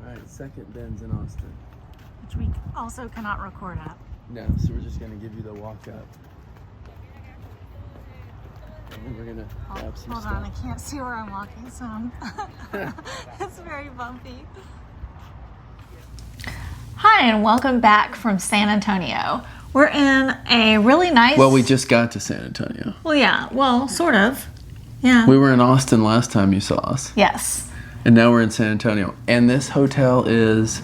Alright, second bins in Austin. Which we also cannot record at. No, so we're just gonna give you the walk up. And we're gonna grab some Hold stuff. on, I can't see where I'm walking, so it's very bumpy. Hi, and welcome back from San Antonio. We're in a really nice... Well, we just got to San Antonio. Well, yeah. Well, sort of. Yeah. We were in Austin last time you saw us. Yes. And now we're in San Antonio. And this hotel is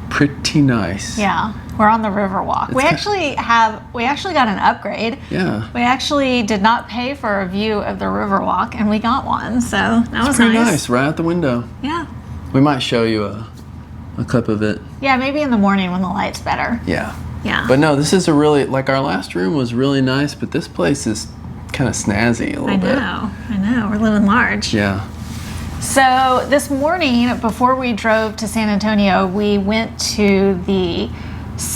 pretty nice. Yeah. We're on the Riverwalk. We actually got an upgrade. Yeah. We actually did not pay for a view of the Riverwalk, and we got one. So that was pretty nice. nice, right out the window. Yeah. We might show you a clip of it. Yeah, maybe in the morning when the light's better. Yeah. Yeah. But no, this is a really, like our last room was really nice, but this place is kind of snazzy a little bit. I know. We're living large. Yeah. So this morning, before we drove to San Antonio, we went to the,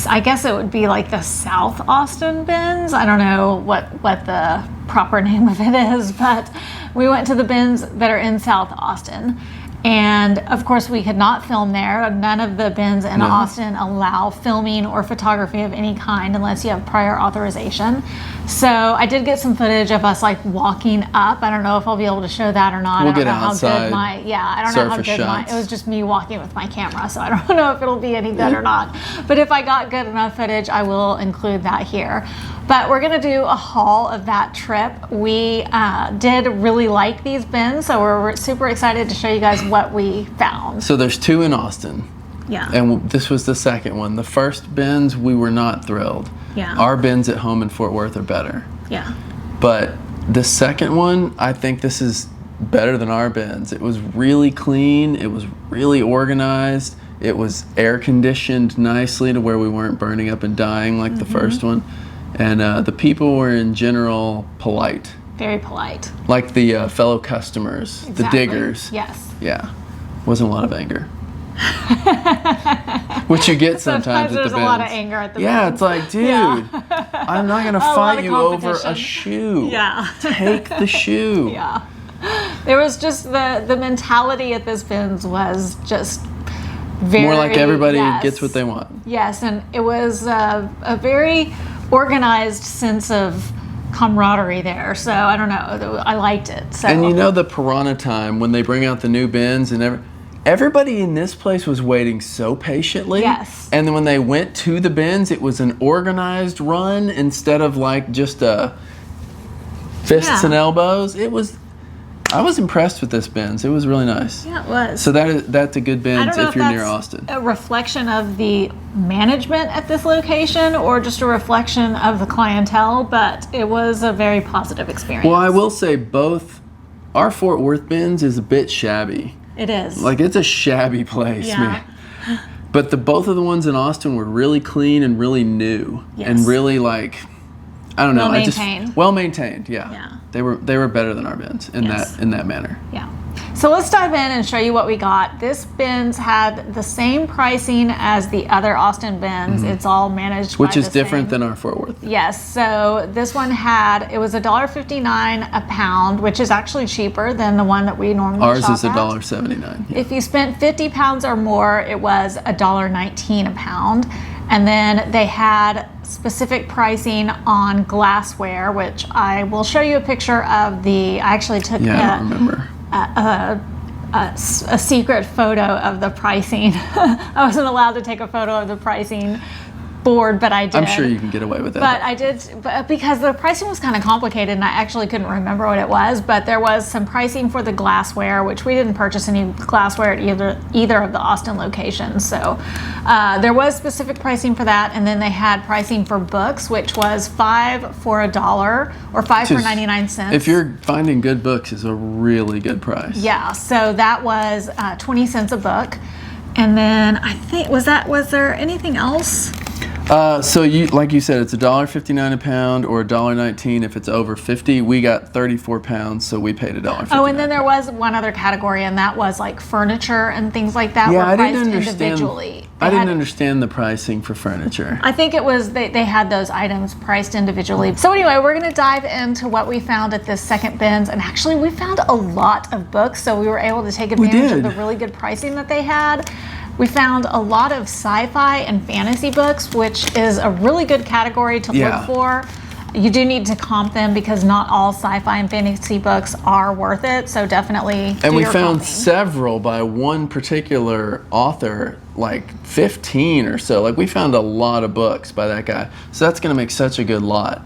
I guess it would be like the South Austin Bins. I don't know what the proper name of it is, but we went to the bins that are in South Austin. And of course we could not film there. None of the bins in Austin allow filming or photography of any kind unless you have prior authorization. So I did get some footage of us like walking up. I don't know if I'll be able to show that or not. We'll I don't get know how outside, good my, I don't know how good shots. it was just me walking with my camera, so I don't know if it'll be any good or not. But if I got good enough footage, I will include that here. But we're gonna do a haul of that trip. We did really like these bins, so we're super excited to show you guys what we found. So there's two in Austin. Yeah. And this was the second one. The first bins, we were not thrilled. Yeah. Our bins at home in Fort Worth are better. Yeah. But the second one, I think this is better than our bins. It was really clean. It was really organized. It was air conditioned nicely to where we weren't burning up and dying like the first one. And the people were in general polite. Very polite. Like the fellow customers, Exactly. the diggers. Yes. Yeah. Wasn't a lot of anger. Which you get sometimes at the there's bins. a lot of anger at the Yeah, bins. it's like, dude, I'm not going to lot fight of you over a competition. shoe. Yeah. Take the shoe. Yeah. There was just the mentality at this bins was just very... More like everybody yes. gets what they want. Yes, and it was a very organized sense of camaraderie there. So I don't know, I liked it. So. And you know the Piranha time when they bring out the new bins and everybody in this place was waiting so patiently. Yes. And then when they went to the bins, it was an organized run instead of like just fists and elbows. I was impressed with this bins. It was really nice. Yeah, it was. So that's a good bins if you're near Austin. A reflection of the management at this location or just a reflection of the clientele, but it was a very positive experience. Well, I will say both. Our Fort Worth bins is a bit shabby. It is. Like it's a shabby place, Yeah. man. But both of the ones in Austin were really clean and really new and really like, I don't know, Well-maintained. well maintained. Yeah. Yeah. They were better than our bins in that manner. Yeah. So let's dive in and show you what we got. This bins had the same pricing as the other Austin bins. It's all managed Which by is the different same. than our Fort Worth. Yes, so this one it was $1.59 a pound, which is actually cheaper than the one that we normally Ours shop is at. $1.79. Yeah. If you spent 50 pounds or more, it was $1.19 a pound. And then they had specific pricing on glassware, which I will show you a picture of I actually took I don't remember. a secret photo of the pricing. I wasn't allowed to take a photo of the pricing board, but I did. I'm sure you can get away with that. But I did, because the pricing was kind of complicated and I actually couldn't remember what it was, but there was some pricing for the glassware, which we didn't purchase any glassware at either of the Austin locations. So there was specific pricing for that, and then they had pricing for books, which was $5 for $1 or $5 for 99 cents. If you're finding good books, is a really good price. Yeah, so that was 20 cents a book. And then I think, was there anything else? So like you said, it's $1.59 a pound or $1.19 if it's over 50. We got 34 pounds, so we paid $1.59. Oh, and then there was one other category, and that was like furniture and things like that were priced individually. I didn't understand the pricing for furniture. I think it was they had those items priced individually. So anyway, we're going to dive into what we found at this second bins, and actually we found a lot of books, so we were able to take advantage of the really good pricing that they had. We found a lot of sci-fi and fantasy books, which is a really good category to look for. You do need to comp them because not all sci-fi and fantasy books are worth it, so definitely do And we your found comping. several by one particular author, like 15 or so. Like we found a lot of books by that guy. So that's going to make such a good lot.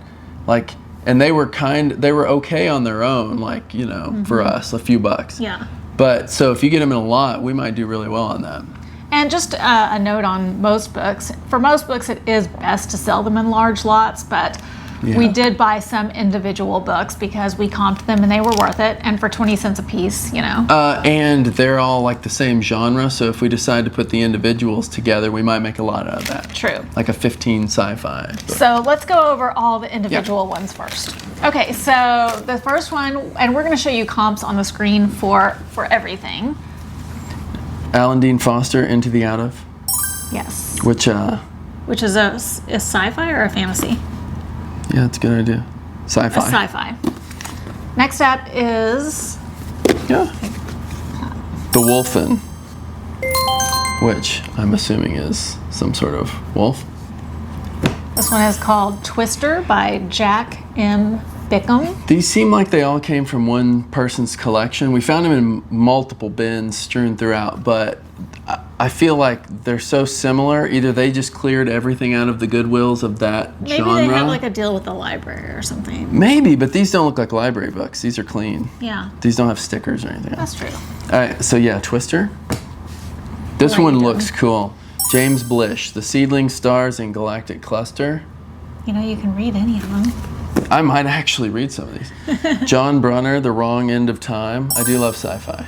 Like, and they were okay on their own, like, you know, for us, a few bucks. Yeah. But so if you get them in a lot, we might do really well on that. And just a note on most books. For most books, it is best to sell them in large lots, but we did buy some individual books because we comped them and they were worth it. And for 20 cents a piece, you know. And they're all like the same genre, so if we decide to put the individuals together, we might make a lot out of that. True. Like a 15 sci-fi book. So let's go over all the individual ones first. Okay, so the first one, and we're going to show you comps on the screen for everything. Alan Dean Foster, Into the Out of. Yes. Which is a sci-fi or a fantasy? Yeah, it's a good idea. Sci-fi. A sci-fi. Next up is... Yeah. The Wolfen, which I'm assuming is some sort of wolf. This one is called Twister by Jack M. Bickham. These seem like they all came from one person's collection. We found them in multiple bins strewn throughout, but I feel like they're so similar. Either they just cleared everything out of the Goodwills of that genre. Maybe they have like a deal with the library or something. Maybe, but these don't look like library books. These are clean. Yeah. These don't have stickers or anything. That's true. All right, so yeah, Twister. This one looks cool. James Blish, The Seedling Stars in Galactic Cluster. You know, you can read any of them. I might actually read some of these. John Brunner, The Wrong End of Time. I do love sci-fi.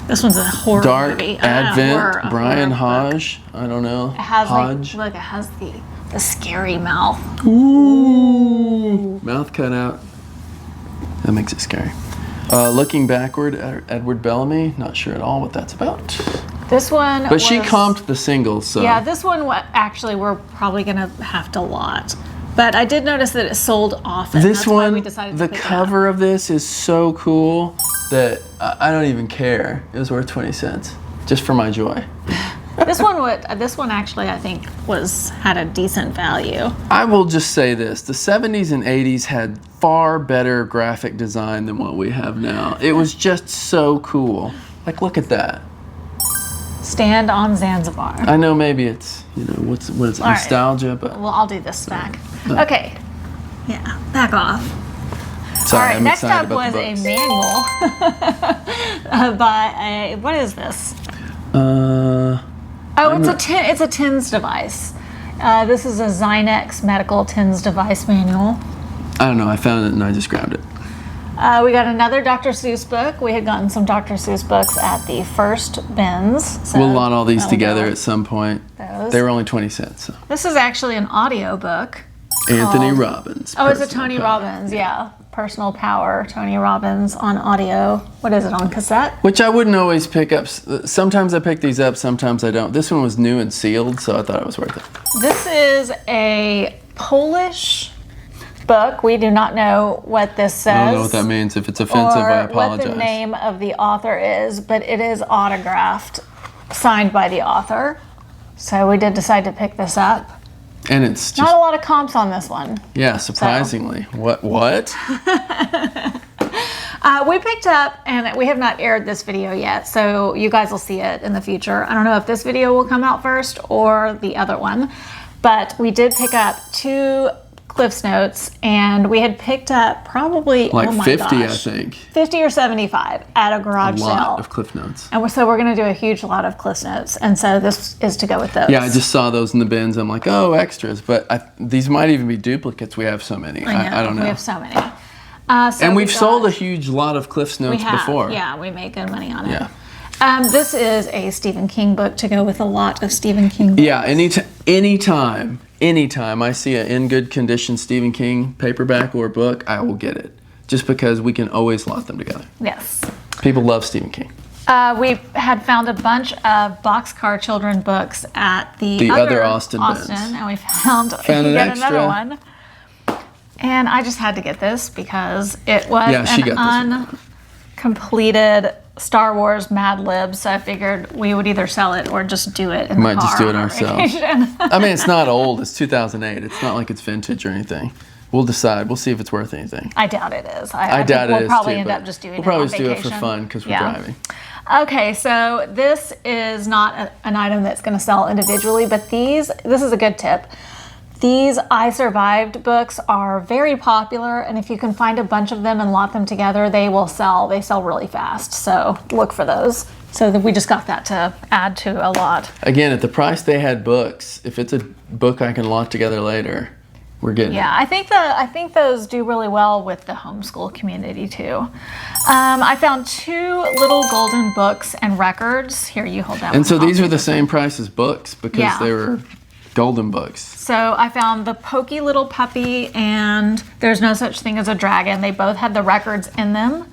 This one's a horror Dark movie. Advent, Brian Hodge. I don't know. It has Hodge. like, look, it has the scary mouth. Ooh. Mouth cut out. That makes it scary. Looking Backward, Edward Bellamy. Not sure at all what that's about. This one But she comped the singles, so. Yeah, this one actually we're probably going to have to lot. But I did notice that it sold often. This That's one, why we decided the to pick cover of this is so cool that I don't even care. It was worth 20 cents, just for my joy. This one actually I think had a decent value. I will just say this, the 70s and 80s had far better graphic design than what we have now. It was just so cool. Like, look at that. Stand on Zanzibar. I know maybe it's, you know, what is it, nostalgia, but. Well, I'll do this stack. Okay. Yeah, back off. Sorry, All right, I'm next excited up about was the a books. manual by what is this? It's a TINS device. This is a Zynex medical TINS device manual. I don't know, I found it and I just grabbed it. We got another Dr. Seuss book. We had gotten some Dr. Seuss books at the first bins. So we'll lot all these together at some point. They were only 20 cents. So. This is actually an audio book. Anthony Robbins. Oh, it's a Tony Robbins, yeah. Personal Power, Tony Robbins on audio. What is it, on cassette? Which I wouldn't always pick up. Sometimes I pick these up, sometimes I don't. This one was new and sealed, so I thought it was worth it. This is a Polish book. We do not know what this says. I don't know what that means. If it's offensive, I apologize. Or what the name of the author is, but it is autographed, signed by the author. So we did decide to pick this up. And it's just... Not a lot of comps on this one. Yeah, surprisingly. So. What? We picked up, and we have not aired this video yet, so you guys will see it in the future. I don't know if this video will come out first or the other one, but we did pick up 2 Cliff's Notes, and we had picked up probably, like oh my 50, gosh, I think. 50 or 75 at a garage sale. A lot of Cliff Notes. And so we're going to do a huge lot of Cliff Notes, and so this is to go with those. Yeah, I just saw those in the bins. I'm like, oh, extras. But these might even be duplicates. We have so many. I don't know. We have so many. And we've sold a huge lot of Cliff Notes before. Yeah, we make good money on it. Yeah. This is a Stephen King book to go with a lot of Stephen King books. Yeah, anytime I see an in good condition Stephen King paperback or book, I will get it. Just because we can always lot them together. Yes. People love Stephen King. We had found a bunch of Boxcar Children books at the other Austin Bins. And we found another one. And I just had to get this because it was an uncompleted Star Wars Mad Libs, so I figured we would either sell it or just do it in the Might car just do it on our ourselves. vacation. I mean, it's not old. It's 2008. It's not like it's vintage or anything. We'll decide. We'll see if it's worth anything. I doubt it is. I doubt it is, We'll probably too, end but up just doing we'll it probably on just do it for vacation. fun because we're Yeah. driving. Okay, so this is not an item that's going to sell individually, but this is a good tip. These I Survived books are very popular, and if you can find a bunch of them and lot them together, they will sell. They sell really fast, so look for those. So we just got that to add to a lot. Again, at the price they had books, if it's a book I can lot together later, we're getting Yeah, I think those do really well with the homeschool community too. I found 2 little golden books and records. Here, you hold that one. And so I'll these do are the this one. same price as books because Yeah. they were golden books. So I found the Pokey Little Puppy and There's No Such Thing as a Dragon. They both had the records in them.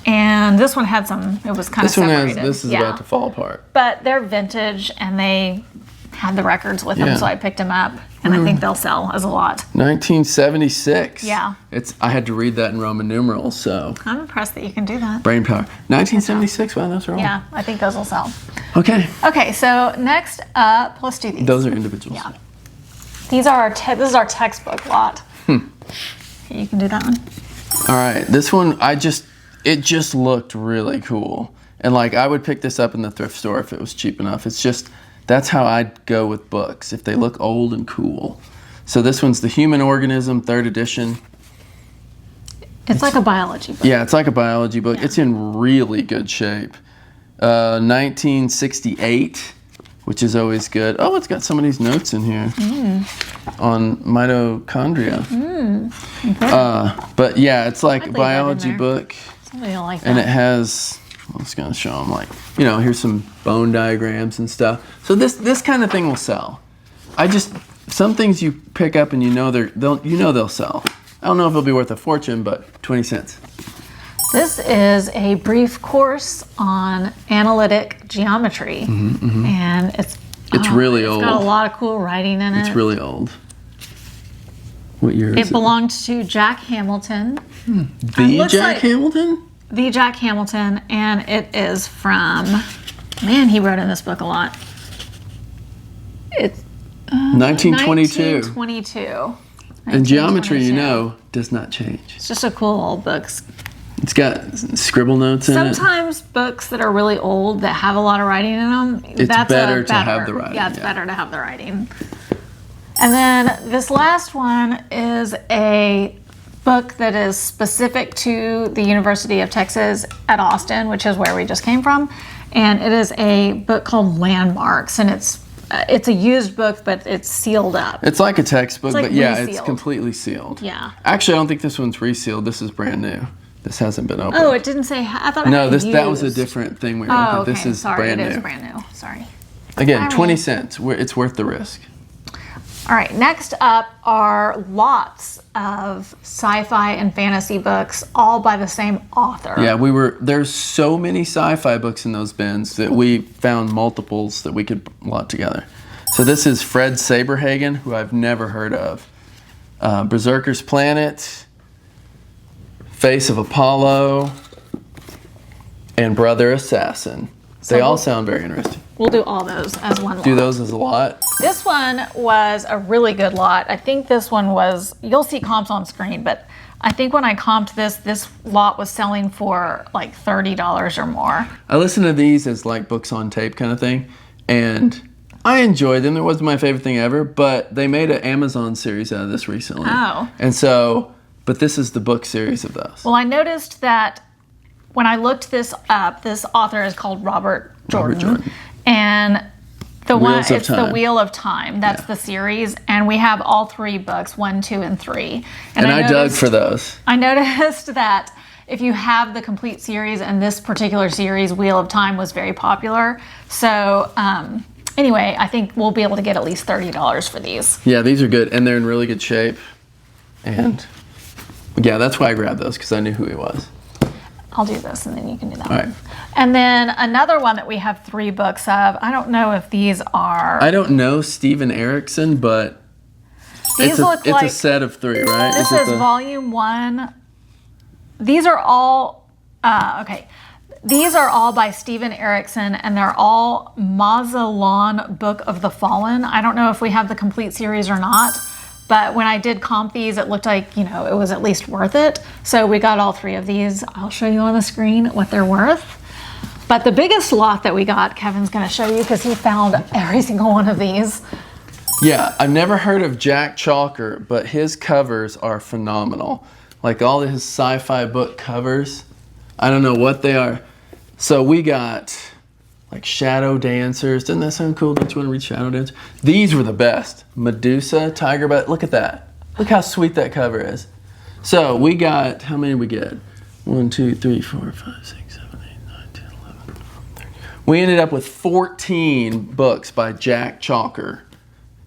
And this one had some, it was kind of This one separated. this is Yeah. about to fall apart. But they're vintage and they had the records with them, Yeah. so I picked them up. And I think they'll sell as a lot. 1976. Yeah. I had to read that in Roman numerals, so I'm impressed that you can do that. brain power. 1976. Wow, those are all. Yeah, I think those will sell. Okay. Okay, so next up, let's do these. Those are individuals. Yeah. These are this is our textbook lot. Okay, you can do that one. All right. This one, it just looked really cool, and like I would pick this up in the thrift store if it was cheap enough. It's just that's how I'd go with books if they look old and cool. So this one's the Human Organism, 3rd edition. It's like a biology book. Yeah, it's like a biology book. Yeah. It's in really good shape. 1968, which is always good. Oh, it's got some of these notes in here on mitochondria. But yeah, it's like a leave that in biology there. book, Somebody will like that. and it has. I was gonna show them like, here's some bone diagrams and stuff. So this kind of thing will sell. Some things you pick up and they'll sell. I don't know if it'll be worth a fortune, but 20 cents. This is a brief course on analytic geometry, and it's really It's old. got a lot of cool writing in it. It's really old. What year is it? It belonged to Jack Hamilton. The looks Jack like- Hamilton? The Jack Hamilton, and it is from, man, he wrote in this book a lot. It's 1922. 1922. And geometry, 1922. does not change. It's just a cool old book. It's got scribble notes in it. Sometimes books that are really old that have a lot of writing in them, better to have the writing, Yeah, it's yeah. better to have the writing. And then this last one is a book that is specific to the University of Texas at Austin, which is where we just came from. And it is a book called Landmarks, and it's a used book, but it's sealed up. It's like a textbook, like but yeah, it's resealed. completely sealed. Yeah. Actually, I don't think this one's resealed. This is brand new. This hasn't been opened. Oh, it didn't say. I thought. No, it had that was a used. different thing we Oh, opened. okay. This is Sorry, brand it new. is brand new. Sorry. Again, All 20 right. cents. It's worth the risk. All right, next up are lots of sci-fi and fantasy books, all by the same author. Yeah, there's so many sci-fi books in those bins that we found multiples that we could lot together. So this is Fred Saberhagen, who I've never heard of. Berserker's Planet, Face of Apollo, and Brother Assassin. They all sound very interesting. We'll do all those as one lot. Do those as a lot? This one was a really good lot. I think this one was, you'll see comps on screen, but I think when I comped this lot was selling for like $30 or more. I listen to these as like books on tape kind of thing, and I enjoyed them. It wasn't my favorite thing ever, but they made an Amazon series out of this recently. Oh. And so, but this is the book series of those. Well, I noticed that when I looked this up, this author is called Robert Jordan. And the Wheels of it's the Time. Wheel of Time. That's the series, and we have all 3 books, 1, 2, and 3. And I dug noticed- for those. I noticed that if you have the complete series, and this particular series, Wheel of Time, was very popular. So anyway, I think we'll be able to get at least $30 for these. Yeah, these are good, and they're in really good shape. And yeah, that's why I grabbed those, because I knew who he was. I'll do this, and then you can do that All one. right. And then another one that we have 3 books of. I don't know if these are. I don't know Steven Erickson, but These it's look a like. set of 3, right? This it is volume 1. These are all. Okay. These are all by Steven Erikson, and they're all Mazalon Book of the Fallen. I don't know if we have the complete series or not, but when I did comp these, it looked like, you know, it was at least worth it. So we got all 3 of these. I'll show you on the screen what they're worth. But the biggest lot that we got, Kevin's gonna show you because he found every single one of these. Yeah, I've never heard of Jack Chalker, but his covers are phenomenal. Like all of his sci-fi book covers, I don't know what they are. So we got like Shadow Dancers. Doesn't that sound cool? Don't you want to read Shadow Dancers? These were the best. Medusa, Tiger Butt. Look at that. Look how sweet that cover is. So we got, how many did we get? 1, 2, 3, 4, 5, 6, 7, 8, 9, 10, 11, 12, 13. We ended up with 14 books by Jack Chalker.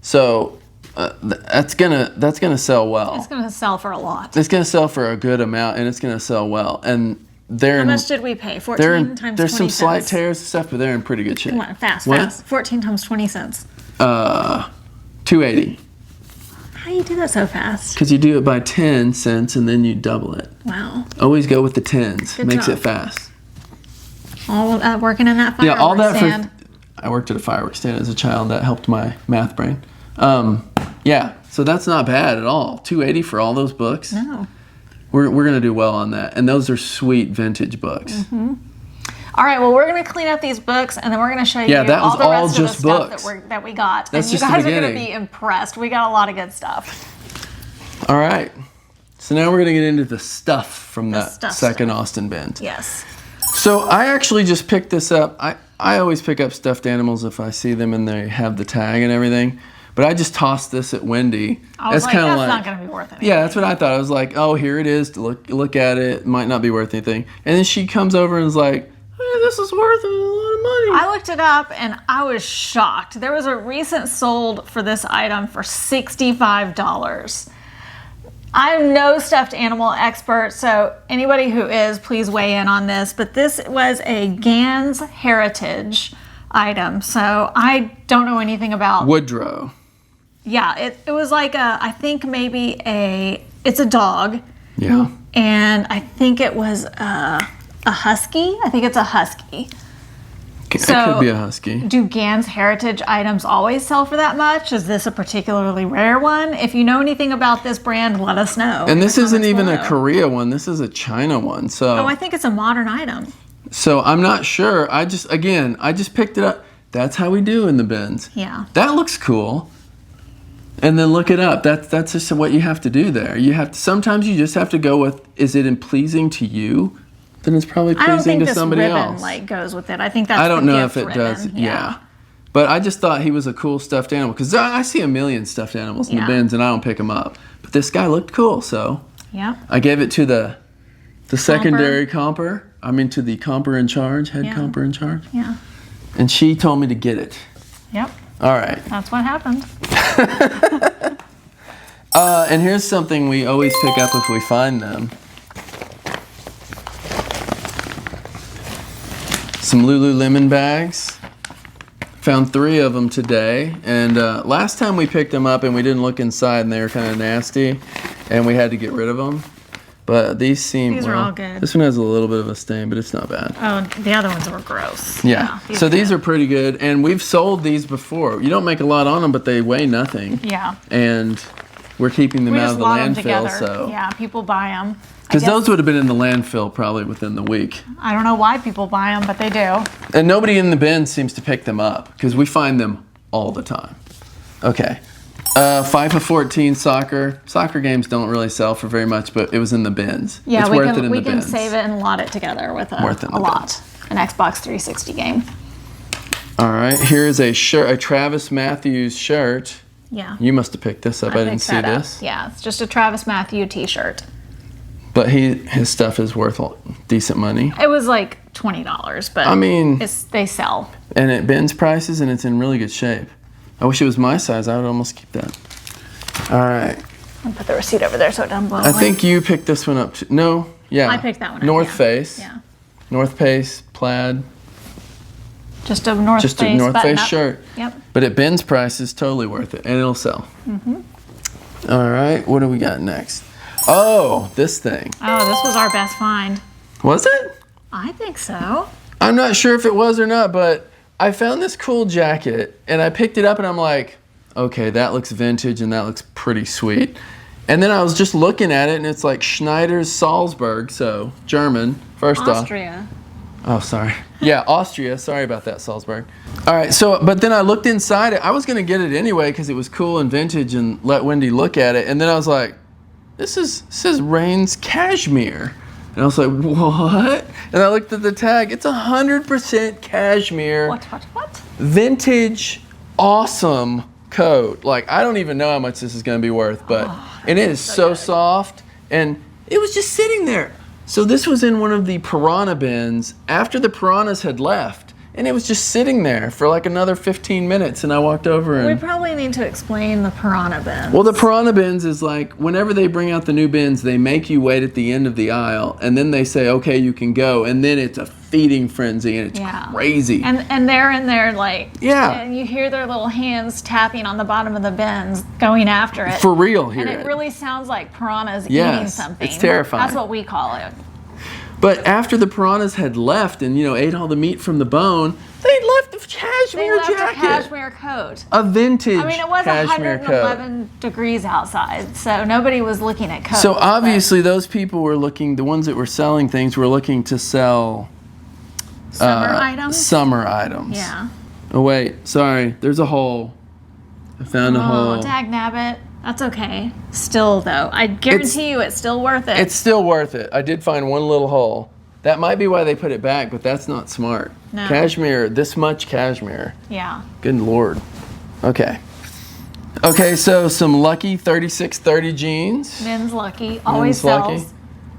So that's gonna sell well. It's gonna sell for a lot. It's gonna sell for a good amount, and it's gonna sell well. And they're how much did we pay? 14 times 20 There's some cents. slight tears and stuff, but they're in pretty good shape. Come on, fast. 14 times 20 cents. 280. How do you do that so fast? Because you do it by 10 cents and then you double it. Wow. Always go with the tens. Good Makes job. it fast. All working in that fireworks Yeah, all that stand. I worked at a fireworks stand as a child. That helped my math brain. Yeah, so that's not bad at all. 280 for all those books. No. We're going to do well on that. And those are sweet vintage books. Mm-hmm. All right, well, we're going to clean up these books, and then we're going to show you that all was the all rest of the just stuff books. that we got. That's and you just the guys are going to beginning. be impressed. We got a lot of good stuff. All right. So now we're going to get into the stuff from that stuff second stuff. Austin Bins. Yes. So I actually just picked this up. I always pick up stuffed animals if I see them and they have the tag and everything. But I just tossed this at Wendy. I was kinda that's not going to be worth anything. Yeah, that's what I thought. I was like, oh, here it is. Look at it. It might not be worth anything. And then she comes over and is like, hey, this is worth a lot of money. I looked it up and I was shocked. There was a recent sold for this item for $65. I'm no stuffed animal expert, so anybody who is, please weigh in on this. But this was a Gans Heritage item, so I don't know anything about Woodrow. Yeah, it was like I think maybe it's a dog. Yeah. And I think it was a husky. I think it's a husky. It could be a husky. Do Gans Heritage items always sell for that much? Is this a particularly rare one? If you know anything about this brand, let us know. And this isn't even a below. Korea one. This is a China one. So. Oh, I think it's a modern item. So I'm not sure. I just picked it up. That's how we do in the bins. Yeah. That looks cool. And then look it up. That's just what you have to do there. Sometimes you just have to go with, is it pleasing to you? Then it's probably I don't pleasing think to this somebody ribbon else. goes with it. I think that's I don't the know gift if it ribbon. does. Yeah. But I just thought he was a cool stuffed animal because I see a million stuffed animals in the bins and I don't pick them up. But this guy looked cool, so Yep. I gave it to the secondary comper. I mean to the comper in charge, head comper in charge. Yeah. And she told me to get it. Yep. All right. That's what happened. And here's something we always pick up if we find them. Some Lululemon bags. Found 3 of them today. And last time we picked them up and we didn't look inside and they were kind of nasty. And we had to get rid of them. But these are all good. This one has a little bit of a stain, but it's not bad. Oh, the other ones were gross. Yeah. So these are pretty good. And we've sold these before. You don't make a lot on them, but they weigh nothing. Yeah. And we're keeping them We out just of the lot them landfill. together. So. Yeah, people buy them. Because those would have been in the landfill probably within the week. I don't know why people buy them, but they do. And nobody in the bin seems to pick them up because we find them all the time. Okay. 5 of 14 soccer. Soccer games don't really sell for very much, but it was in the bins. Yeah, it's we worth it can in we the can bins. save it and lot it together with a lot. An Xbox 360 game. All right. Here is a shirt, a Travis Matthews shirt. Yeah. You must have picked this up. I didn't see this. Yeah, it's just a Travis Matthew t-shirt. But his stuff is worth decent money. It was like $20, but I mean, they sell. And it bins prices, and it's in really good shape. I wish it was my size. I would almost keep that. All right. I'll put the receipt over there so it doesn't blow away. I think you picked this one up too. No, yeah. I picked that one up. North yeah. Face. Yeah. North Face plaid. Just a North Face. Just a North Face button-up. shirt. Yep. But at Ben's price is totally worth it, and it'll sell. All right. What do we got next? Oh, this thing. Oh, this was our best find. Was it? I think so. I'm not sure if it was or not, but I found this cool jacket and I picked it up and I'm like, okay, that looks vintage and that looks pretty sweet. And then I was just looking at it and it's like Schneider's Salzburg, so German, first off. Austria. Oh, sorry. Yeah, Austria. Sorry about that, Salzburg. All right, so, but then I looked inside it. I was going to get it anyway because it was cool and vintage and let Wendy look at it. And then I was like, this says Rain's Cashmere. And I was like, what? And I looked at the tag. It's 100% cashmere. What? Vintage, awesome coat. Like, I don't even know how much this is going to be worth, but, and it is so soft. And it was just sitting there. So this was in one of the piranha bins after the piranhas had left. And it was just sitting there for like another 15 minutes. And I walked over and... We probably need to explain the piranha bins. Well, the piranha bins is like, whenever they bring out the new bins, they make you wait at the end of the aisle. And then they say, okay, you can go. And then it's a feeding frenzy and it's crazy. And they're in there like... Yeah. And you hear their little hands tapping on the bottom of the bins going after it. For real here. And it really sounds like piranhas eating something. It's terrifying. That's what we call it. But after the piranhas had left and, you know, ate all the meat from the bone, they left the cashmere jacket. A cashmere coat. A vintage I mean, it was cashmere 111 degrees outside, so nobody was looking at coats. So obviously those people were looking, the ones that were selling things were looking to sell... Summer items? Summer items. Yeah. Oh, wait. Sorry. There's a hole. I found a hole. Oh, dagnabbit. That's okay. Still, though, I guarantee you it's still worth it. It's still worth it. I did find one little hole. That might be why they put it back, but that's not smart. No. Cashmere, this much cashmere. Yeah. Good Lord. Okay. Okay, so some Lucky 3630 jeans. Men's Lucky. Always Men's sells. Lucky.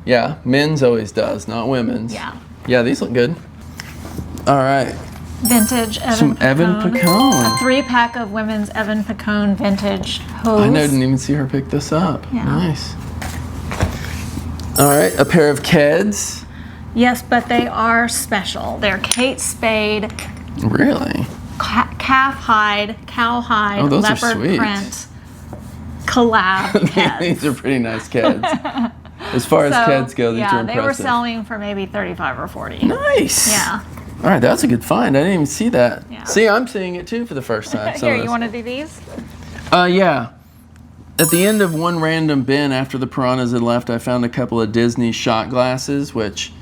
Yeah, men's always does, not women's. Yeah. Yeah, these look good. All right. Vintage Evan Some Evan Picone. A 3-pack of women's Evan Picone vintage hose. I didn't even see her pick this up. Yeah. Nice. All right, a pair of Keds. Yes, but they are special. They're Kate Spade. Really? Calf hide, cow hide, Oh, those are leopard sweet. print, collab Keds. These are pretty nice Keds. As far as Keds go, these are impressive. Yeah, they were selling for maybe 35 or 40. Nice. Yeah. All right, that's a good find. I didn't even see that. Yeah. See, I'm seeing it too for the first time. Here, you want to do these? Yeah. At the end of one random bin after the piranhas had left, I found a couple of Disney shot glasses, which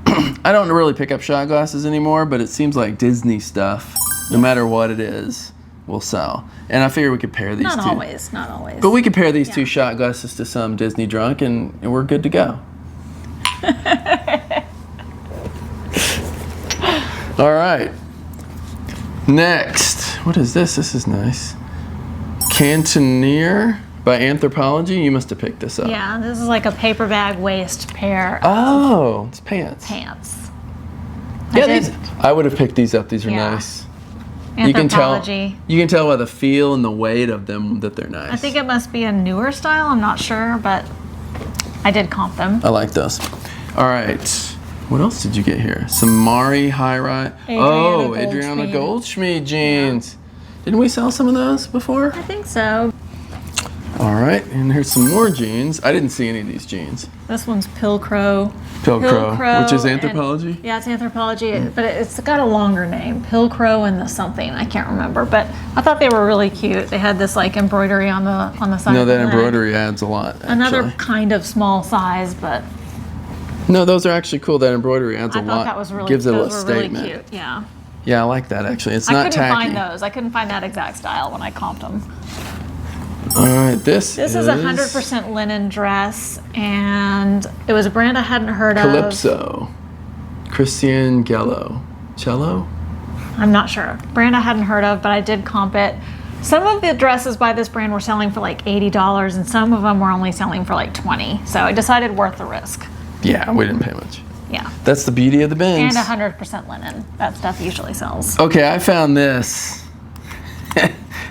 I don't really pick up shot glasses anymore, but it seems like Disney stuff, no matter what it is, will sell. And I figured we could pair these Not two. Not always. But we could pair these two shot glasses to some Disney drunk, and we're good to go. All right. Next. What is this? This is nice. Cantoneer by Anthropology. You must have picked this up. Yeah, this is like a paper bag waist pair Oh, it's pants. pants. Yeah, I would have picked these up. These are nice. Anthropology. You can tell by the feel and the weight of them that they're nice. I think it must be a newer style. I'm not sure, but I did comp them. I like those. All right. What else did you get here? Some Mari high-rise. Oh, Adriana Goldschmied jeans. Yeah. Didn't we sell some of those before? I think so. All right, and here's some more jeans. I didn't see any of these jeans. This one's Pilcrow. Pilcrow, which is Anthropology? Yeah, it's Anthropology, but it's got a longer name. Pilcrow and the something, I can't remember. But I thought they were really cute. They had this like embroidery on the side. No, of that the embroidery adds a lot, actually. Another kind of small size, but... No, those are actually cool. That embroidery adds a lot. I thought that was really, gives it a little those were statement. really cute, yeah. Yeah, I like that, actually. It's not tacky. I couldn't find those. I couldn't find that exact style when I comped them. All right, this is a 100% linen dress, and it was a brand I hadn't heard of. Calypso. Christian Gello. Cello? I'm not sure. Brand I hadn't heard of, but I did comp it. Some of the dresses by this brand were selling for like $80, and some of them were only selling for like $20. So I decided worth the risk. Yeah, we didn't pay much. Yeah. That's the beauty of the bins. And 100% linen. That stuff usually sells. Okay, I found this.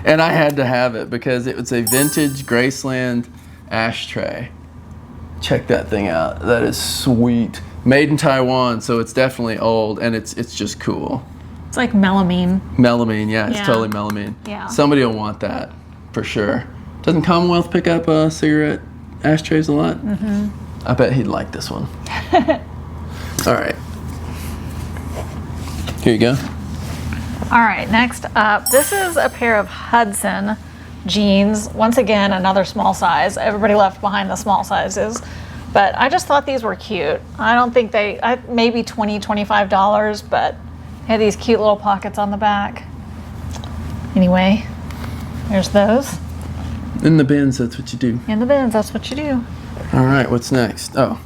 And I had to have it because it was a vintage Graceland ashtray. Check that thing out. That is sweet. Made in Taiwan, so it's definitely old, and it's just cool. It's like melamine. Melamine, yeah, it's totally melamine. Yeah. Somebody will want that, for sure. Doesn't Commonwealth pick up cigarette ashtrays a lot? Mm-hmm. I bet he'd like this one. All right. Here you go. All right, next up, this is a pair of Hudson jeans. Once again, another small size. Everybody left behind the small sizes. But I just thought these were cute. I don't think maybe $20, $25, but they had these cute little pockets on the back. Anyway, there's those. In the bins, that's what you do. In the bins, that's what you do. All right, what's next? Oh.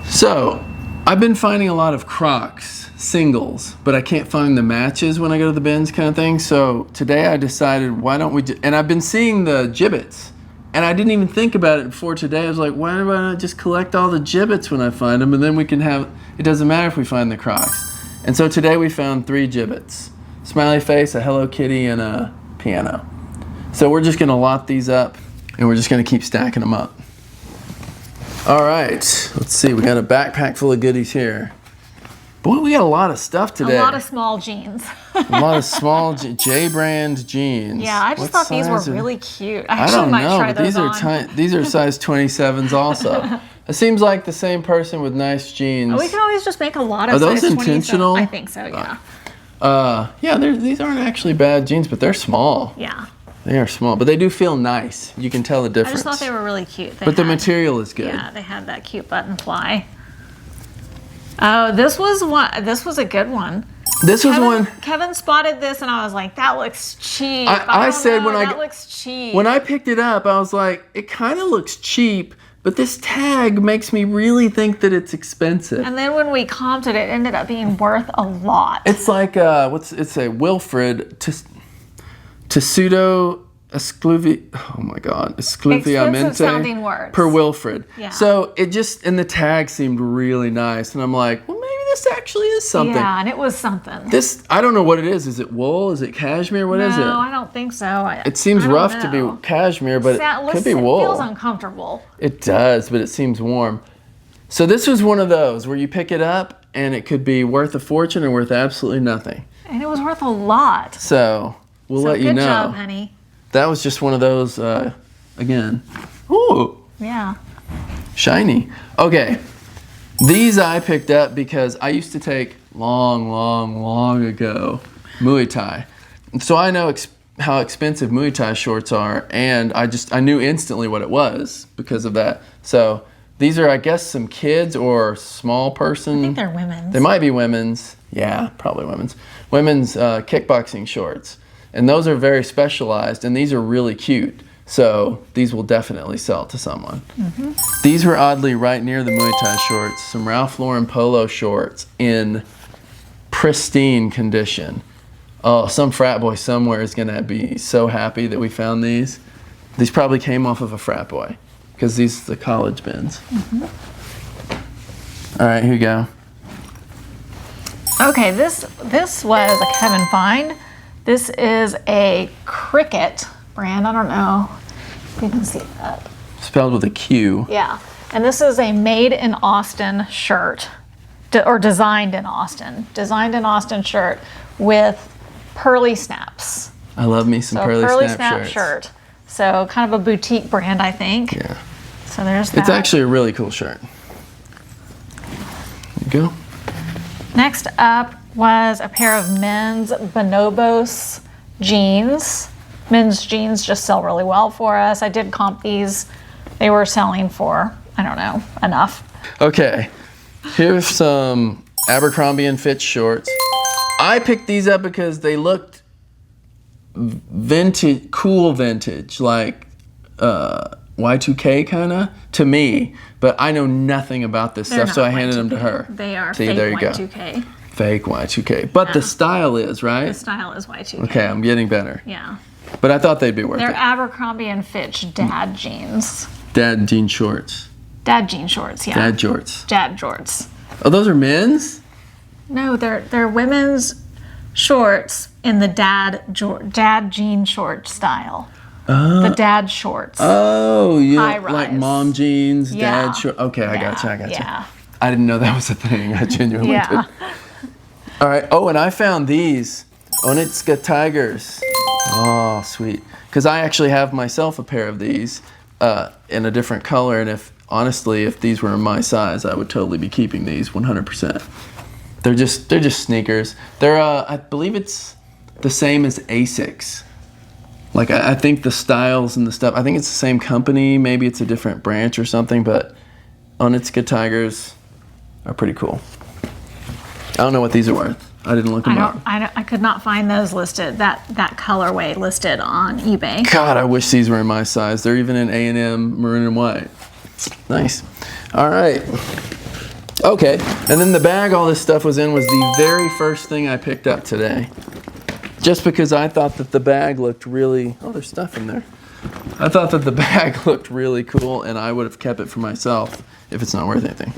So, I've been finding a lot of Crocs singles, but I can't find the matches when I go to the bins kind of thing. So today I decided, why don't we and I've been seeing the gibbets, and I didn't even think about it before today. I was like, why do I not just collect all the gibbets when I find them, and then we can have, it doesn't matter if we find the Crocs. And so today we found 3 gibbets. Smiley face, a Hello Kitty, and a piano. So we're just gonna lot these up, and we're just gonna keep stacking them up. All right, let's see, we got a backpack full of goodies here. Boy, we got a lot of stuff today. A lot of small jeans. A lot of small J-brand jeans. Yeah, I just thought these were really cute. I don't might know, try but these those are these are size 27s also. It seems like the same person with nice jeans. We can always just make a lot of Are those size intentional? 27. I think so, yeah. Yeah, these aren't actually bad jeans, but they're small. Yeah. They are small, but they do feel nice. You can tell the I difference. just thought they were really cute. But the material is good. Yeah, they had that cute button fly. Oh, this was a good one. This was one. Kevin spotted this, and I was like, "That looks cheap." I said that looks cheap. When I picked it up, I was like, "It kind of looks cheap, but this tag makes me really think that it's expensive." And then when we comped it, it ended up being worth a lot. It's like it's a Wilfred Tessuto Expensive sounding words. per Wilfred. Yeah. So it just, and the tag seemed really nice, and I'm like, well, maybe this actually is something. Yeah, and it was something. This, I don't know what it is. Is it wool? Is it cashmere? What is it? No, I don't think so. It seems rough to be cashmere, but it could be wool. It feels uncomfortable. It does, but it seems warm. So this was one of those where you pick it up, and it could be worth a fortune or worth absolutely nothing. And it was worth a lot. So we'll let you know. Good job, honey. That was just one of those, again. Ooh. Yeah. Shiny. Okay. These I picked up because I used to take long ago Muay Thai. So I know how expensive Muay Thai shorts are, and I knew instantly what it was because of that. So these are, I guess, some kids or small person. I think they're women's. They might be women's. Yeah, probably women's. Women's kickboxing shorts. And those are very specialized, and these are really cute. So these will definitely sell to someone. Mm-hmm. These were oddly right near the Muay Thai shorts, some Ralph Lauren polo shorts in pristine condition. Oh, some frat boy somewhere is gonna be so happy that we found these. These probably came off of a frat boy, because these are the college bins. Mm-hmm. All right, here you go. Okay, this was a Kevin find. This is a Cricket brand. I don't know if you can see that. Spelled with a Q. Yeah. And this is a made in Austin shirt, or designed in Austin. Designed in Austin shirt with pearly snaps. I love me some pearly snap shirts. Shirt. So kind of a boutique brand, I think. Yeah. So there's that. It's actually a really cool shirt. There you go. Next up was a pair of men's Bonobos jeans. Men's jeans just sell really well for us. I did comp these. They were selling for, I don't know, enough. Okay, here's some Abercrombie & Fitch shorts. I picked these up because they looked vintage, cool vintage, like Y2K kind of to me, but I know nothing about this stuff, so I handed them to her. They are See, fake there you Y2K. Go. Fake Y2K, but the style is, right? The style is Y2K. Okay, I'm getting better. Yeah. But I thought they'd be worth it. They're Abercrombie & Fitch dad jeans. Dad jean shorts. Dad jean shorts, yeah. Dad jorts. Dad jorts. Oh, those are men's? No, they're women's shorts in the dad jean short style. The dad shorts. Oh, yeah. High rise. Like mom jeans, Yeah. dad shorts. Okay, I gotcha. Yeah. I didn't know that was a thing. I genuinely Yeah. did. All right. Oh, and I found these. Onitsuka Tigers. Oh, sweet. Because I actually have myself a pair of these in a different color. And honestly, if these were my size, I would totally be keeping these 100%. They're just sneakers. They're I believe it's the same as Asics. Like I think the styles and the stuff, I think it's the same company. Maybe it's a different branch or something, but Onitsuka Tigers are pretty cool. I don't know what these are worth. I didn't look them up. I could not find those listed, that colorway listed on eBay. God, I wish these were in my size. They're even in A&M maroon and white. Nice. All right. Okay, and then the bag all this stuff was in was the very first thing I picked up today. Just because I thought that the bag looked really, oh, there's stuff in there. I thought that the bag looked really cool, and I would have kept it for myself if it's not worth anything.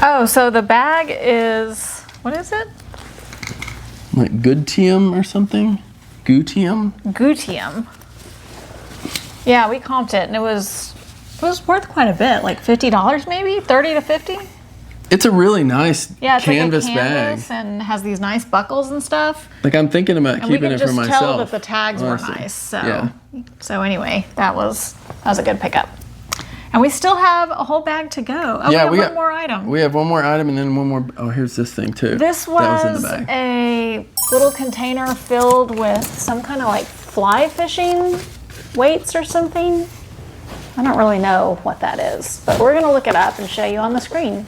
Oh, so the bag is, what is it? Like Goodtium or something? Gootium? Gootium. Yeah, we comped it, and it was worth quite a bit, like $50 maybe, 30 to 50. It's a really nice Yeah, it's canvas like a canvas bag. and has these nice buckles and stuff. Like I'm thinking about And we keeping could it for just myself. tell that the tags honestly. were nice. So, Yeah. so anyway, that was a good pickup. And we still have a whole bag to go. Oh, Yeah, we have one more item. We have one more item and then one more. Oh, here's this thing too. This that was in was the bag. a little container filled with some kind of like fly fishing weights or something. I don't really know what that is, but we're gonna look it up and show you on the screen.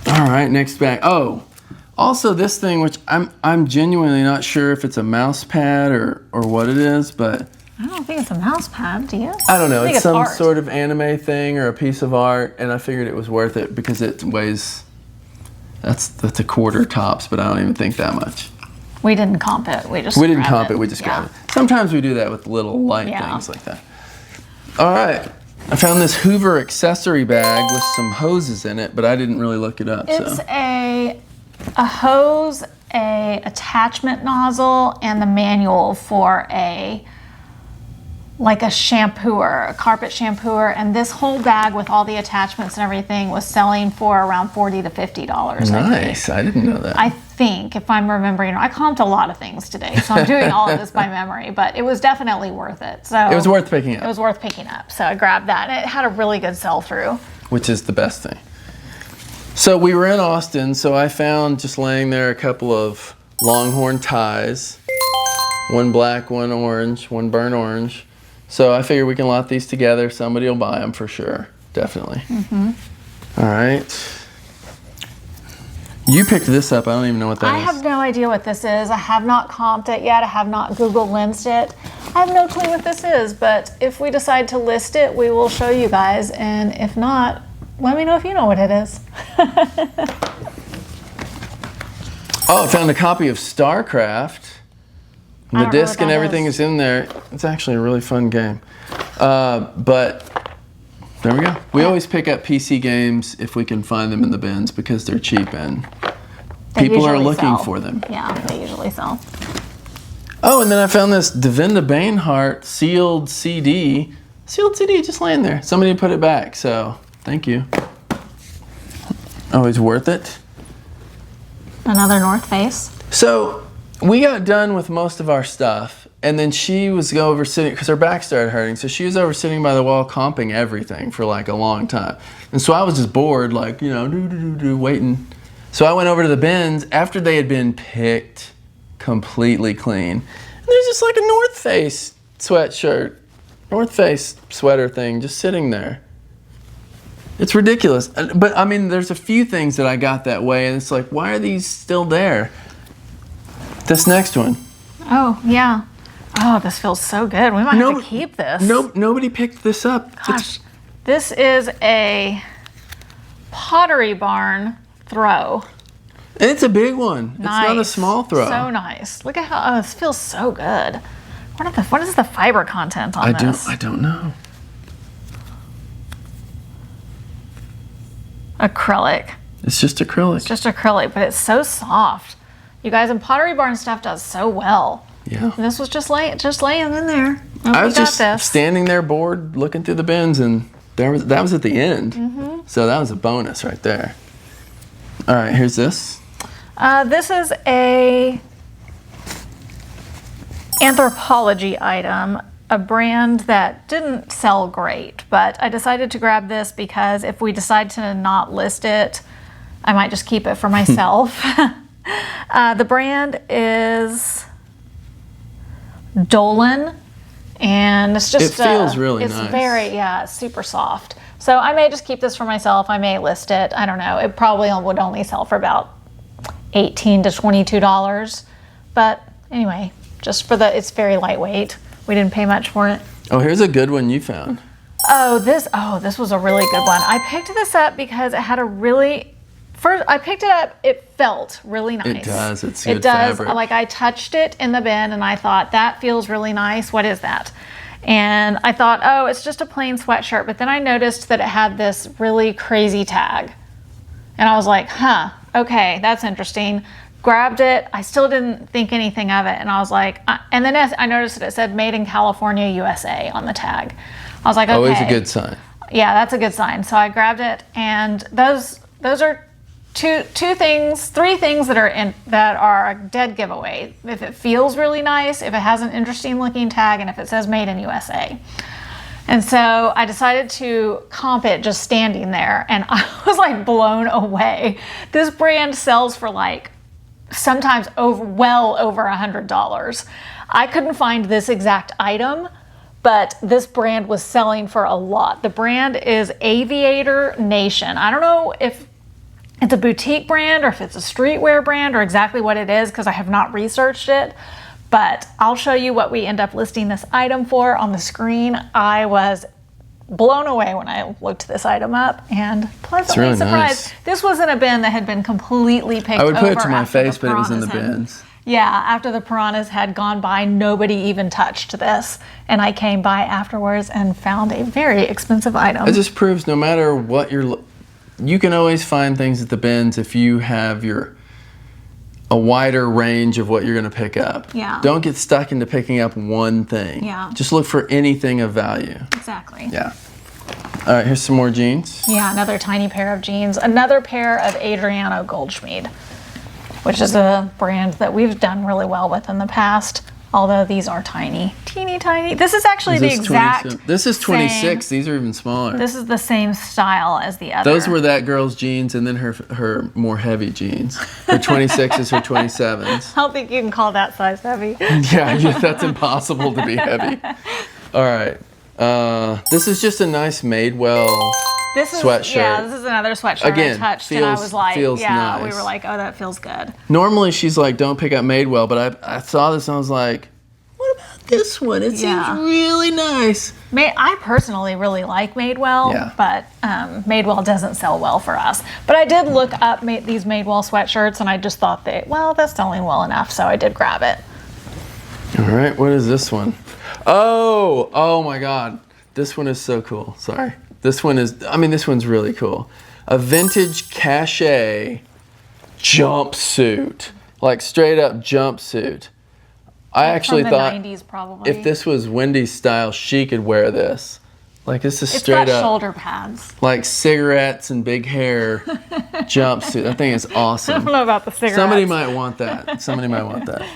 All right, next bag. Oh, also this thing, which I'm genuinely not sure if it's a mouse pad or what it is, but I don't think it's a mouse pad, do you? I don't know. I think It's some art. sort of anime thing or a piece of art, and I figured it was worth it because it weighs. That's a quarter tops, but I don't even think that much. We didn't comp it. We just We didn't grabbed comp it. it. We just Yeah. grabbed it. Sometimes we do that with little light Yeah. things like that. All right. I found this Hoover accessory bag with some hoses in it, but I didn't really look it up. It's so a hose, a attachment nozzle, and the manual for a shampooer, a carpet shampooer, and this whole bag with all the attachments and everything was selling for around $40 to $50. nice. I didn't know that. I think, if I'm remembering, I comped a lot of things today, so I'm doing all of this by memory, but it was definitely worth it. So it was worth picking up, It was worth picking up, so I grabbed that, and it had a really good sell-through. which is the best thing. So we were in Austin, so I found just laying there a couple of Longhorn ties, one black, one orange, one burnt orange. So I figure we can lot these together. Somebody will buy them for sure, definitely. All right. You picked this up. I don't even know what that is. I have no idea what this is. I have not comped it yet. I have not Google Lensed it. I have no clue what this is, but if we decide to list it, we will show you guys. And if not, let me know if you know what it is. Oh, I found a copy of StarCraft. I The don't know disc what and that everything is in there. It's actually a really fun game. But there we go. We always pick up PC games if we can find them in the bins because they're cheap and They people are usually looking sell. for them. Yeah, they usually sell. Oh, and then I found this Devinda Bainhart sealed CD. Sealed CD just laying there. Somebody put it back, so thank you. Always worth it. Another North Face. So we got done with most of our stuff, and then she was over sitting, because her back started hurting, so she was over sitting by the wall comping everything for like a long time. And so I was just bored, like, you know, waiting. So I went over to the bins after they had been picked completely clean. And there's just like a North Face sweatshirt, North Face sweater thing just sitting there. It's ridiculous. But I mean, there's a few things that I got that way, and it's like, why are these still there? This next one. Oh, yeah. Oh, this feels so good. We might have to keep this. Nobody picked this up. Gosh, this is a Pottery Barn throw. And it's a big one. Nice. It's not a small throw. So nice. Look at how this feels so good. What is the fiber content on this? I don't know. Acrylic. It's just acrylic. Just acrylic, but it's so soft. You guys, and Pottery Barn stuff does so well. Yeah. And this was just laying in there. Oh, I we was got just this. standing there bored, looking through the bins, and that was at the end. Mm-hmm. So that was a bonus right there. All right, here's this. This is a anthropology item. a brand that didn't sell great, but I decided to grab this because if we decide to not list it, I might just keep it for myself. The brand is Dolan, and it's just it feels really it's nice. It's super soft. So I may just keep this for myself. I may list it. I don't know. It probably would only sell for about $18 to $22. But anyway, just for it's very lightweight. We didn't pay much for it. Oh, here's a good one you found. This was a really good one. I picked this up because it had first I picked it up, it felt really nice. It does, it's good fabric. Like I touched it in the bin and I thought, that feels really nice. What is that? And I thought, oh, it's just a plain sweatshirt. But then I noticed that it had this really crazy tag. And I was like, okay, that's interesting. Grabbed it. I still didn't think anything of it. And I was like, and then I noticed that it said made in California, USA on the tag. I was like, okay. Always a good sign. Yeah, that's a good sign. So I grabbed it, and those are three things that are a dead giveaway. If it feels really nice, if it has an interesting looking tag, and if it says made in USA. And so I decided to comp it just standing there, and I was like blown away. This brand sells for like sometimes well over $100. I couldn't find this exact item, but this brand was selling for a lot. The brand is Aviator Nation. I don't know if it's a boutique brand or if it's a streetwear brand or exactly what it is because I have not researched it, but I'll show you what we end up listing this item for on the screen. I was blown away when I looked this item up and pleasantly really surprised. Nice. This was in a bin that had been completely picked over. I would put it to my face, but it was in the bins. Yeah, after the piranhas had gone by, nobody even touched this. And I came by afterwards and found a very expensive item. It just proves no matter what you can always find things at the bins if you have a wider range of what you're going to pick up. Yeah. Don't get stuck into picking up one thing. Yeah. Just look for anything of value. Exactly. Yeah. All right, here's some more jeans. Yeah, another tiny pair of jeans. Another pair of Adriano Goldschmied, which is a brand that we've done really well with in the past. Although these are tiny, teeny tiny. This is actually the exact This is 26. same. These are even smaller. This is the same style as the other. Those were that girl's jeans and then her more heavy jeans. Her 26s, her 27s. I don't think you can call that size heavy. Yeah, that's impossible to be heavy. All right. This is just a nice Madewell sweatshirt. Yeah, this is another sweatshirt Again, I touched and I was like, feels yeah, nice. we were like, oh, that feels good. Normally she's like, don't pick up Madewell, but I saw this and I was like, what about this one? It seems really nice. I personally really like Madewell, but Madewell doesn't sell well for us. But I did look up these Madewell sweatshirts and I just thought that's selling well enough, so I did grab it. All right, what is this one? Oh my God. This one is so cool. Sorry. This one's really cool. A vintage cachet jumpsuit. Like straight up jumpsuit. I actually thought 90s probably. if this was Wendy's style, she could wear this. Like this is it's straight got up shoulder pads. Like cigarettes and big hair jumpsuit. That thing is awesome. I don't know about the cigarettes. Somebody might want that.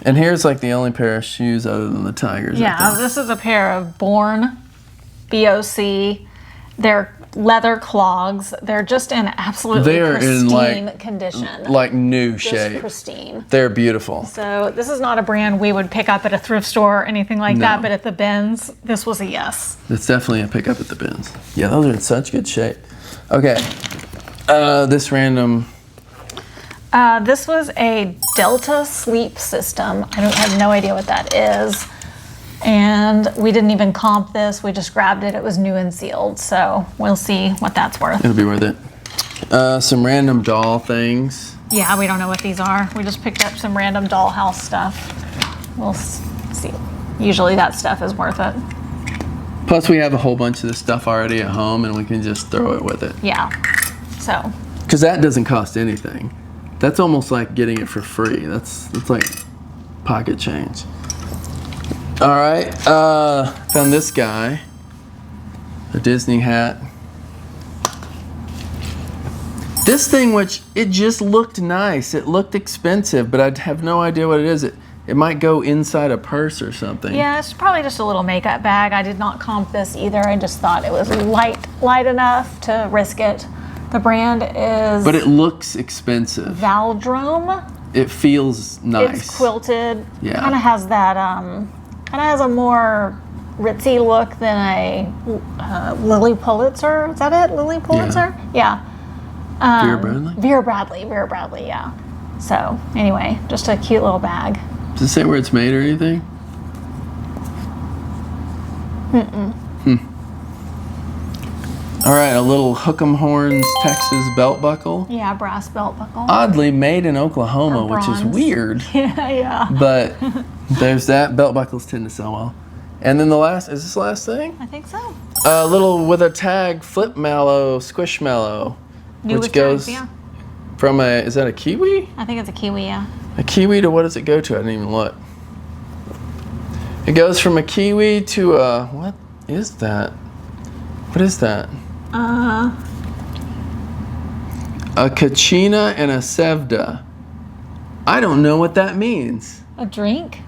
And here's like the only pair of shoes other than the Tigers. Yeah, this is a pair of Born BOC. They're leather clogs. They're just in absolutely pristine condition. Like new just shape. Pristine. They're beautiful. So this is not a brand we would pick up at a thrift store or anything like that, but at the bins, this was a yes. It's definitely a pickup at the bins. Yeah, those are in such good shape. Okay, this random... this was a Delta sleep system. I have no idea what that is. And we didn't even comp this. We just grabbed it. It was new and sealed. So we'll see what that's worth. It'll be worth it. Some random doll things. Yeah, we don't know what these are. We just picked up some random dollhouse stuff. We'll see. Usually that stuff is worth it. Plus we have a whole bunch of this stuff already at home and we can just throw it with it. Yeah, so. Because that doesn't cost anything. That's almost like getting it for free. That's like pocket change. All right, found this guy, a Disney hat. This thing, which it just looked nice. It looked expensive, but I have no idea what it is. It might go inside a purse or something. Yeah, it's probably just a little makeup bag. I did not comp this either. I just thought it was light enough to risk it. The brand is... But it looks expensive. Valdrome. It feels nice. It's quilted. Yeah. Kind of has that, kind of has a more ritzy look than a Lily Pulitzer. Is that it? Lily Pulitzer? Yeah. Vera Bradley? Vera Bradley, yeah. So, anyway, just a cute little bag. Does it say where it's made or anything? All right, a little Hook'em Horns Texas belt buckle. Yeah, brass belt buckle. Oddly made in Oklahoma, which is weird. Yeah. But there's that. Belt buckles tend to sell well. And then the last, is this the last thing? I think so. A little with a tag, Flip Mallow, Squishmallow. New which with goes tags, yeah. from a, is that a kiwi? I think it's a kiwi, yeah. A kiwi to what does it go to? I didn't even look. It goes from a kiwi to a, what is that? What is that? A kachina and a sevda. I don't know what that means. A drink?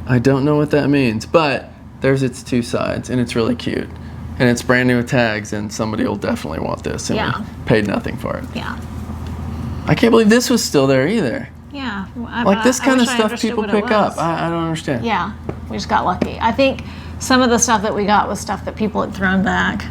I don't know what that means, but there's its two sides, and it's really cute. And it's brand new with tags, and somebody will definitely want this, and Yeah. we paid nothing for it. Yeah. I can't believe this was still there either. Yeah. Like this kind of wish I stuff understood people what it pick up. was. I don't understand. Yeah, we just got lucky. I think some of the stuff that we got was stuff that people had thrown back.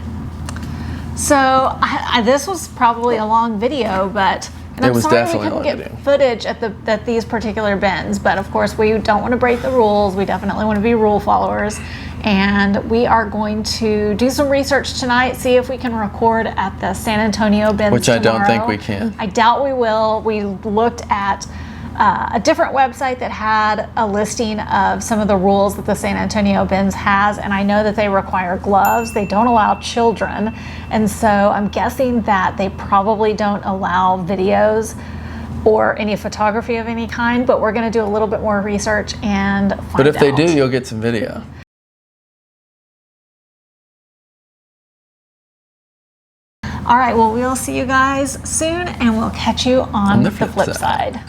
So this was probably a long video, but and I'm was sorry we definitely a couldn't long get video. footage at these particular bins. But of course, we don't want to break the rules. We definitely want to be rule followers, and we are going to do some research tonight, see if we can record at the San Antonio bins. Which I don't think tomorrow. we can. I doubt we will. We looked at a different website that had a listing of some of the rules that the San Antonio bins has, and I know that they require gloves. They don't allow children, and so I'm guessing that they probably don't allow videos or any photography of any kind, but we're going to do a little bit more research and find out. But if they do, you'll get some video. All right, well, we'll see you guys soon, and we'll catch you on the flip side.